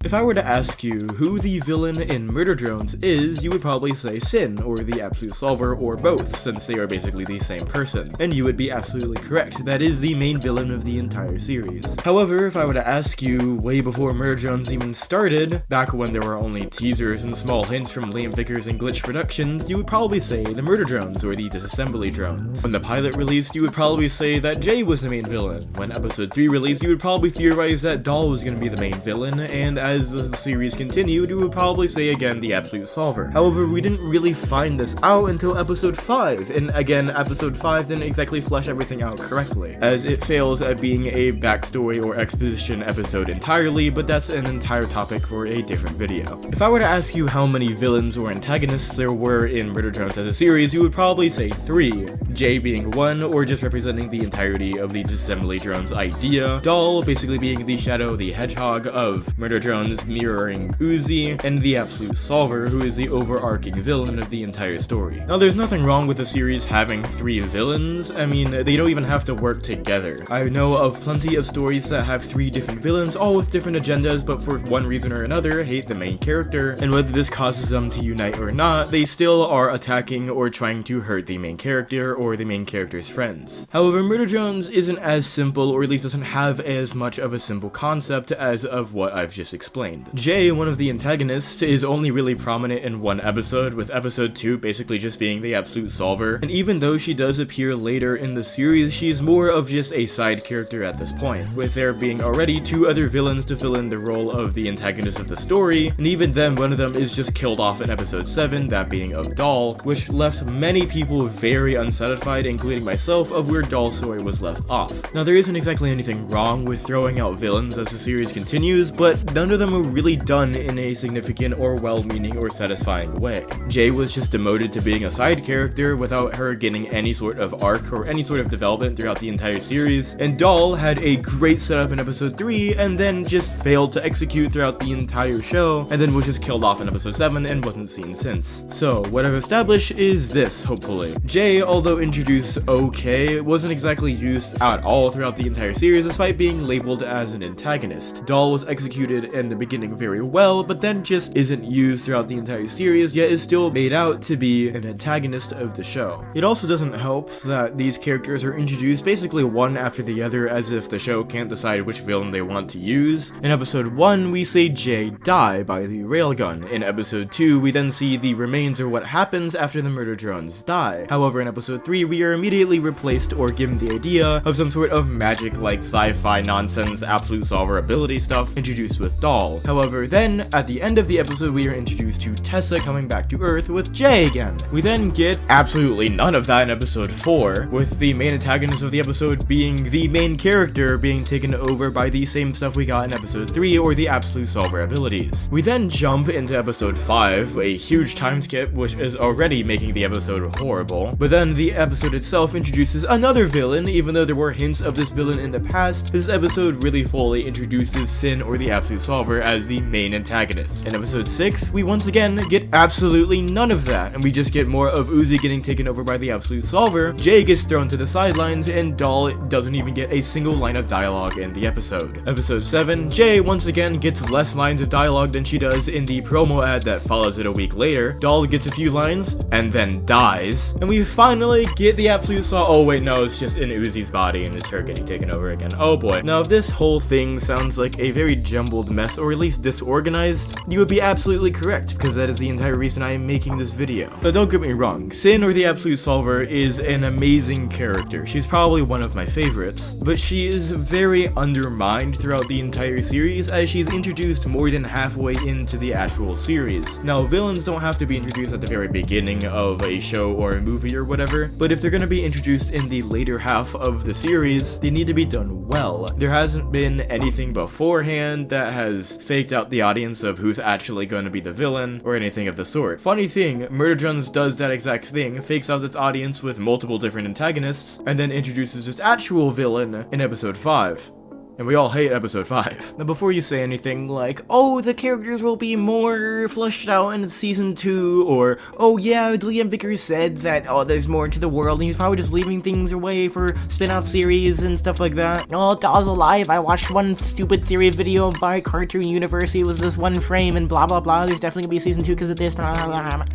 If I were to ask you who the villain in Murder Drones is, you would probably say Sin, or the Absolute Solver, or both, since they are basically the same person. And you would be absolutely correct, that is the main villain of the entire series. However, if I were to ask you way before Murder Drones even started, back when there were only teasers and small hints from Liam Vickers and Glitch Productions, you would probably say the Murder Drones, or the Disassembly Drones. When the pilot released, you would probably say that Jay was the main villain. When episode 3 released, you would probably theorize that Doll was going to be the main villain, and as the series continued, you would probably say again the Absolute Solver. However, we didn't really find this out until episode 5, and again, episode 5 didn't exactly flesh everything out correctly, as it fails at being a backstory or exposition episode entirely, but that's an entire topic for a different video. If I were to ask you how many villains or antagonists there were in Murder Drones as a series, you would probably say 3, Jay being 1, or just representing the entirety of the Disassembly Drones idea, Doll basically being the Shadow the Hedgehog of Murder Drones, mirroring Uzi, and the Absolute Solver, who is the overarching villain of the entire story. Now, there's nothing wrong with a series having 3 villains. I mean, they don't even have to work together. I know of plenty of stories that have 3 different villains, all with different agendas, but for one reason or another, hate the main character, and whether this causes them to unite or not, they still are attacking or trying to hurt the main character or the main character's friends. However, Murder Drones isn't as simple, or at least doesn't have as much of a simple concept as of what I've just explained. Jay, one of the antagonists, is only really prominent in one episode, with episode 2 basically just being the Absolute Solver, and even though she does appear later in the series, she's more of just a side character at this point, with there being already 2 other villains to fill in the role of the antagonist of the story, and even then one of them is just killed off in episode 7, that being of Doll, which left many people very unsatisfied, including myself, of where Doll's story was left off. Now, there isn't exactly anything wrong with throwing out villains as the series continues, but none of them are really done in a significant or well-meaning or satisfying way. Jay was just demoted to being a side character without her getting any sort of arc or any sort of development throughout the entire series, and Doll had a great setup in episode 3 and then just failed to execute throughout the entire show, and then was just killed off in episode 7 and wasn't seen since. So, what I've established is this, hopefully. Jay, although introduced okay, wasn't exactly used at all throughout the entire series despite being labeled as an antagonist. Doll was executed in the beginning very well, but then just isn't used throughout the entire series, yet is still made out to be an antagonist of the show. It also doesn't help that these characters are introduced basically one after the other, as if the show can't decide which villain they want to use. In episode 1, we see Jay die by the railgun. In episode 2, we then see the remains or what happens after the Murder Drones die. However, in episode 3, we are immediately replaced or given the idea of some sort of magic-like sci-fi nonsense Absolute Solver ability stuff introduced with Doll. However, then, at the end of the episode, we are introduced to Tessa coming back to Earth with Jay again. We then get absolutely none of that in episode 4, with the main antagonist of the episode being the main character being taken over by the same stuff we got in episode 3, or the Absolute Solver abilities. We then jump into episode 5, a huge time skip, which is already making the episode horrible, but then the episode itself introduces another villain. Even though there were hints of this villain in the past, this episode really fully introduces Sin, or the Absolute Solver, as the main antagonist. In episode 6, we once again get absolutely none of that, and we just get more of Uzi getting taken over by the Absolute Solver, Jay gets thrown to the sidelines, and Doll doesn't even get a single line of dialogue in the episode. Episode 7, Jay once again gets less lines of dialogue than she does in the promo ad that follows it a week later. Doll gets a few lines, and then dies, and we finally get the Absolute Solver. Oh wait, no, it's just in Uzi's body, and it's her getting taken over again. Oh boy. Now, if this whole thing sounds like a very jumbled mess, or at least disorganized, you would be absolutely correct, because that is the entire reason I am making this video. But don't get me wrong, Sin, or the Absolute Solver, is an amazing character. She's probably one of my favorites, but she is very undermined throughout the entire series, as she's introduced more than halfway into the actual series. Now, villains don't have to be introduced at the very beginning of a show or a movie or whatever, but if they're gonna be introduced in the later half of the series, they need to be done well. There hasn't been anything beforehand that has faked out the audience of who's actually going to be the villain or anything of the sort. Funny thing, Murder Drones does that exact thing, fakes out its audience with multiple different antagonists, and then introduces its actual villain in episode 5. and we all hate episode 5. Now before you say anything like, oh, the characters will be more fleshed out in season 2, or, oh yeah, Liam Vickers said that, oh, there's more to the world, and he's probably just leaving things away for spin-off series and stuff like that. Oh, that was a lie. I watched one stupid theory video by Cartoon Universe, it was this one frame, and blah blah blah, there's definitely gonna be a season 2 because of this.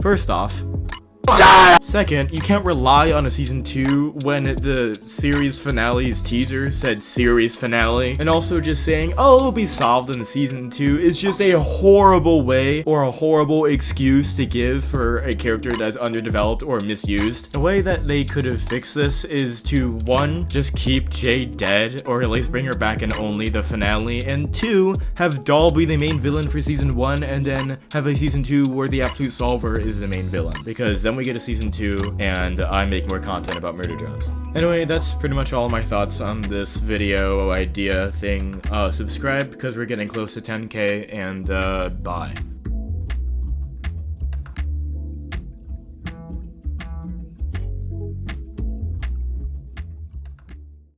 First off, second, you can't rely on a season 2 when the series finale's teaser said series finale, and also just saying, oh, it'll be solved in season 2 is just a horrible way or a horrible excuse to give for a character that's underdeveloped or misused. The way that they could have fixed this is to, 1, just keep Jade dead, or at least bring her back in only the finale, and 2, have Doll be the main villain for season 1, and then have a season 2 where the Absolute Solver is the main villain, because then we get a season 2 and I make more content about Murder Drones. Anyway, that's pretty much all my thoughts on this video idea thing. Subscribe because we're getting close to 10k, and bye.